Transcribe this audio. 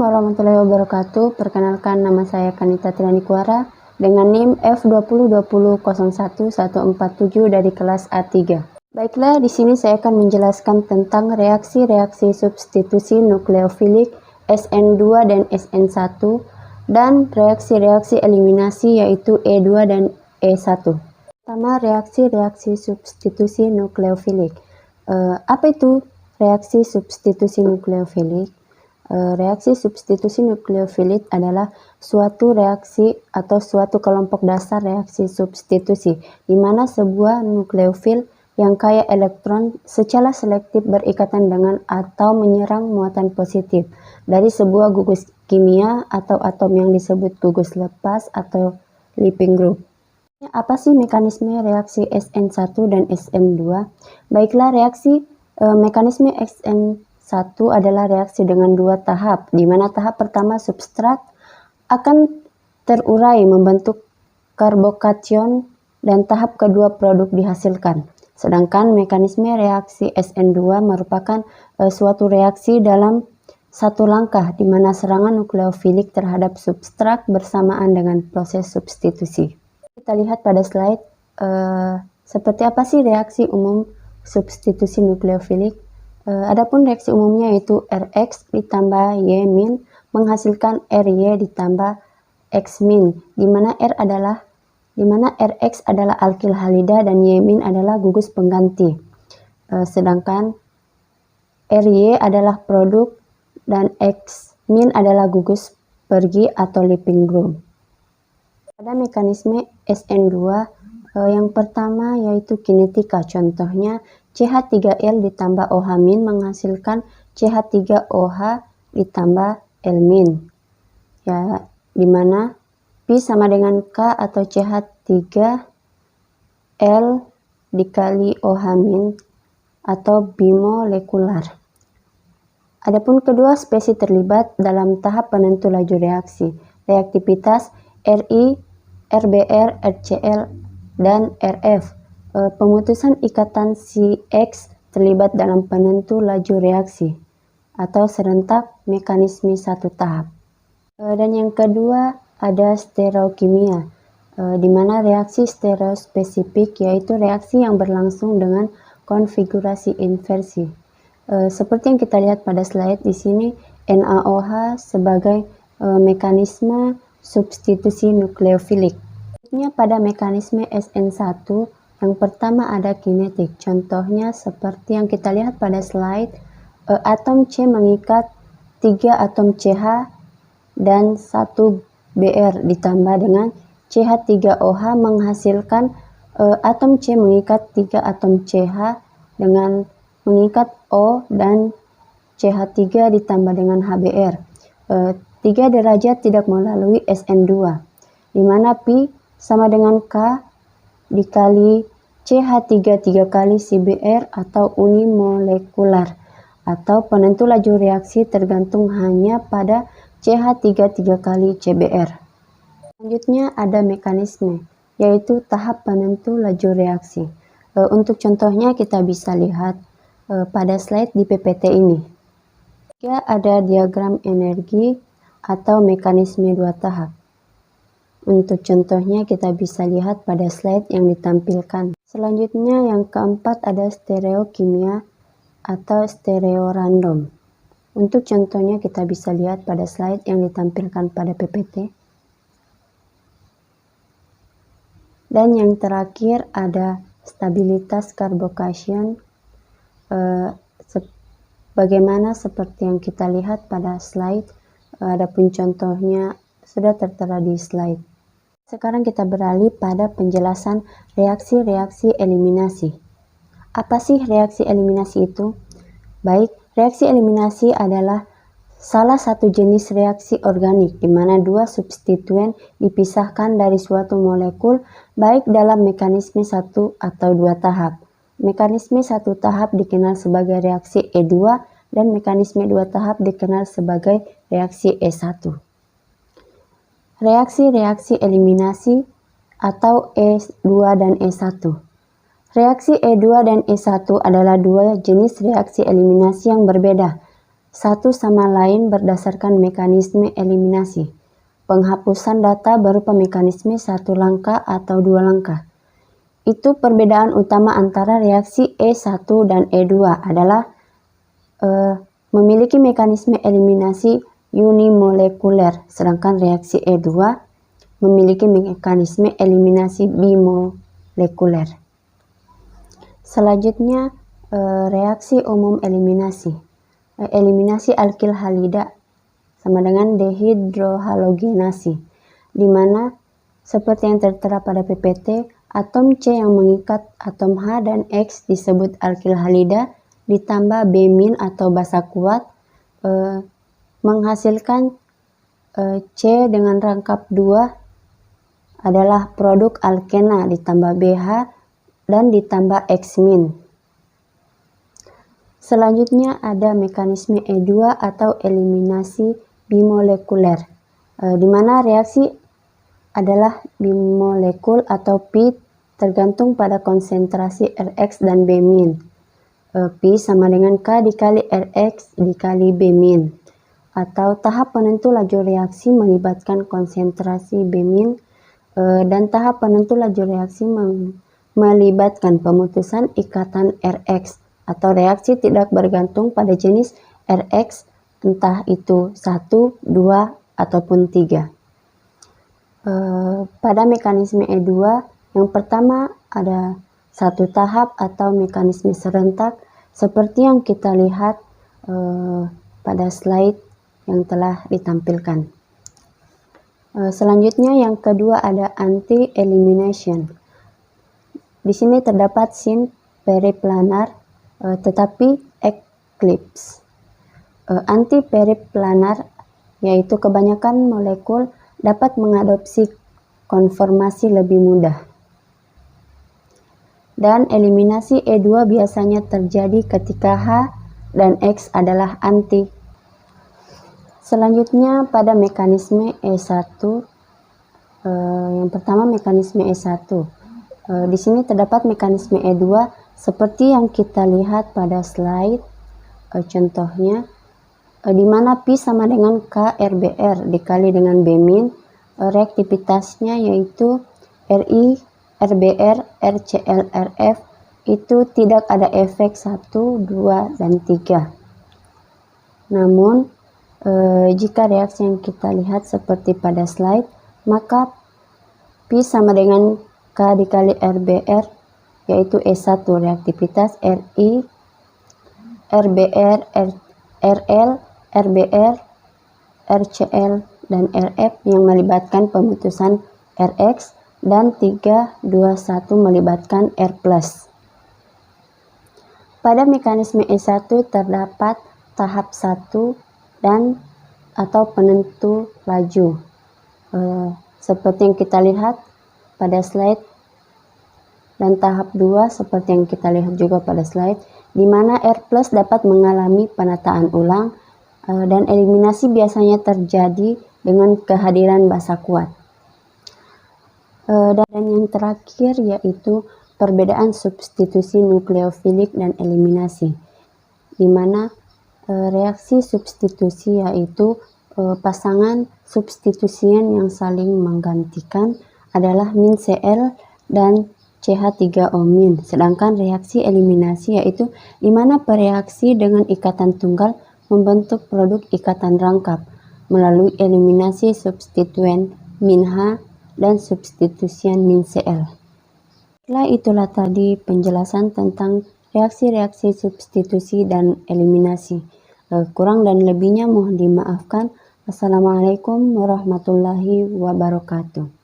warahmatullahi wabarakatuh. Perkenalkan, nama saya Kanita Trianikwara dengan NIM F2020011147 dari kelas A3. Baiklah, di sini saya akan menjelaskan tentang reaksi-reaksi substitusi nukleofilik SN2 dan SN1 dan reaksi-reaksi eliminasi yaitu E2 dan E1. Pertama, reaksi-reaksi substitusi nukleofilik. Apa itu reaksi substitusi nukleofilik? Reaksi substitusi nukleofilik adalah suatu reaksi atau suatu kelompok dasar reaksi substitusi di mana sebuah nukleofil yang kaya elektron secara selektif berikatan dengan atau menyerang muatan positif dari sebuah gugus kimia atau atom yang disebut gugus lepas atau leaping group. Apa sih mekanisme reaksi SN1 dan SN2? Baiklah, mekanisme SN1 adalah reaksi dengan dua tahap, di mana tahap pertama substrat akan terurai membentuk karbokation dan tahap kedua produk dihasilkan. Sedangkan mekanisme reaksi SN2 merupakan suatu reaksi dalam satu langkah, di mana serangan nukleofilik terhadap substrat bersamaan dengan proses substitusi. Kita lihat pada slide seperti apa sih reaksi umum substitusi nukleofilik. Adapun reaksi umumnya yaitu Rx ditambah Y- menghasilkan Ry ditambah X-, di mana Rx adalah alkil halida dan Y- adalah gugus pengganti. Sedangkan Ry adalah produk dan X- adalah gugus pergi atau leaping group. Pada mekanisme SN2 yang pertama yaitu kinetika, contohnya CH3L ditambah OH- menghasilkan CH3OH ditambah L-. Ya, dimana Pi sama dengan K atau CH3L dikali OH- atau bimolekular. Adapun kedua spesies terlibat dalam tahap penentu laju reaksi. Reaktivitas Ri, RBr, RCl, dan Rf. Pemutusan ikatan CX terlibat dalam penentu laju reaksi atau serentak mekanisme satu tahap. Dan yang kedua ada stereokimia, di mana reaksi stereospesifik yaitu reaksi yang berlangsung dengan konfigurasi inversi. Seperti yang kita lihat pada slide di sini, NaOH sebagai mekanisme substitusi nukleofilik. Pada mekanisme SN1 yang pertama ada kinetik, contohnya seperti yang kita lihat pada slide, atom C mengikat 3 atom CH dan 1 Br ditambah dengan CH3OH menghasilkan atom C mengikat 3 atom CH dengan mengikat O dan CH3 ditambah dengan HBr. 3 derajat tidak melalui SN2, di mana Pi sama dengan K dikali CH3 3 kali CBr atau unimolekular, atau penentu laju reaksi tergantung hanya pada CH3 3 kali CBr. Selanjutnya ada mekanisme, yaitu tahap penentu laju reaksi. Untuk contohnya kita bisa lihat pada slide di PPT ini. Jika ada diagram energi atau mekanisme dua tahap. Untuk contohnya kita bisa lihat pada slide yang ditampilkan. Selanjutnya yang keempat ada stereokimia atau stereorandom. Untuk contohnya kita bisa lihat pada slide yang ditampilkan pada PPT. Dan yang terakhir ada stabilitas carbocation, bagaimana seperti yang kita lihat pada slide, adapun contohnya sudah tertera di slide. Sekarang kita beralih pada penjelasan reaksi-reaksi eliminasi. Apa sih reaksi eliminasi itu? Baik, reaksi eliminasi adalah salah satu jenis reaksi organik di mana dua substituen dipisahkan dari suatu molekul baik dalam mekanisme satu atau dua tahap. Mekanisme satu tahap dikenal sebagai reaksi E2 dan mekanisme dua tahap dikenal sebagai reaksi E1. Reaksi-reaksi eliminasi atau E2 dan E1. Reaksi E2 dan E1 adalah dua jenis reaksi eliminasi yang berbeda. satu sama lain berdasarkan mekanisme eliminasi. Penghapusan data berupa mekanisme satu langkah atau dua langkah. Itu perbedaan utama antara reaksi E1 dan E2 adalah memiliki mekanisme eliminasi unimolekuler, sedangkan reaksi E2 memiliki mekanisme eliminasi bimolekuler. Selanjutnya, reaksi umum eliminasi. Eliminasi alkil halida sama dengan dehidrohalogenasi, di mana seperti yang tertera pada PPT, atom C yang mengikat atom H dan X disebut alkil halida, ditambah B- atau basa kuat menghasilkan C dengan rangkap 2 adalah produk alkena ditambah BH dan ditambah X-. Selanjutnya ada mekanisme E2 atau eliminasi bimolekuler, di mana reaksi adalah bimolekul atau pi tergantung pada konsentrasi Rx dan B-. Pi sama dengan K dikali Rx dikali B-, atau tahap penentu laju reaksi melibatkan konsentrasi B- dan tahap penentu laju reaksi melibatkan pemutusan ikatan Rx, atau reaksi tidak bergantung pada jenis Rx, entah itu 1, 2, ataupun 3. Pada mekanisme E2, yang pertama ada satu tahap atau mekanisme serentak, seperti yang kita lihat pada slide yang telah ditampilkan. Selanjutnya yang kedua ada anti-elimination. Di sini terdapat sin periplanar tetapi eclipse. Anti-periplanar yaitu kebanyakan molekul dapat mengadopsi konformasi lebih mudah. Dan eliminasi E2 biasanya terjadi ketika H dan X adalah anti. Selanjutnya pada mekanisme E1, yang pertama mekanisme E1. Di sini terdapat mekanisme E2 seperti yang kita lihat pada slide, contohnya di mana Pi sama dengan K RBR dikali dengan B-, reaktivitasnya yaitu Ri, RBR, RCl, Rf itu tidak ada efek 1, 2, dan 3. Namun jika reaksi yang kita lihat seperti pada slide, maka Pi sama dengan K dikali RBR yaitu E1 reaktivitas Ri, RBR, RL, RBR, RCl, dan Rf yang melibatkan pemutusan Rx, dan 3, 2, 1 melibatkan R+. Pada mekanisme E1 terdapat tahap 1 dan atau penentu laju. Seperti yang kita lihat pada slide, dan tahap 2 seperti yang kita lihat juga pada slide, di mana R+ dapat mengalami penataan ulang dan eliminasi biasanya terjadi dengan kehadiran basa kuat. Dan yang terakhir yaitu perbedaan substitusi nukleofilik dan eliminasi, di mana reaksi substitusi yaitu pasangan substitusian yang saling menggantikan adalah min-Cl dan CH3O-, sedangkan reaksi eliminasi yaitu di mana bereaksi dengan ikatan tunggal membentuk produk ikatan rangkap melalui eliminasi substituen min-H dan substitusian min-Cl. Itulah tadi penjelasan tentang reaksi-reaksi substitusi dan eliminasi. Kurang dan lebihnya mohon dimaafkan. Assalamualaikum warahmatullahi wabarakatuh.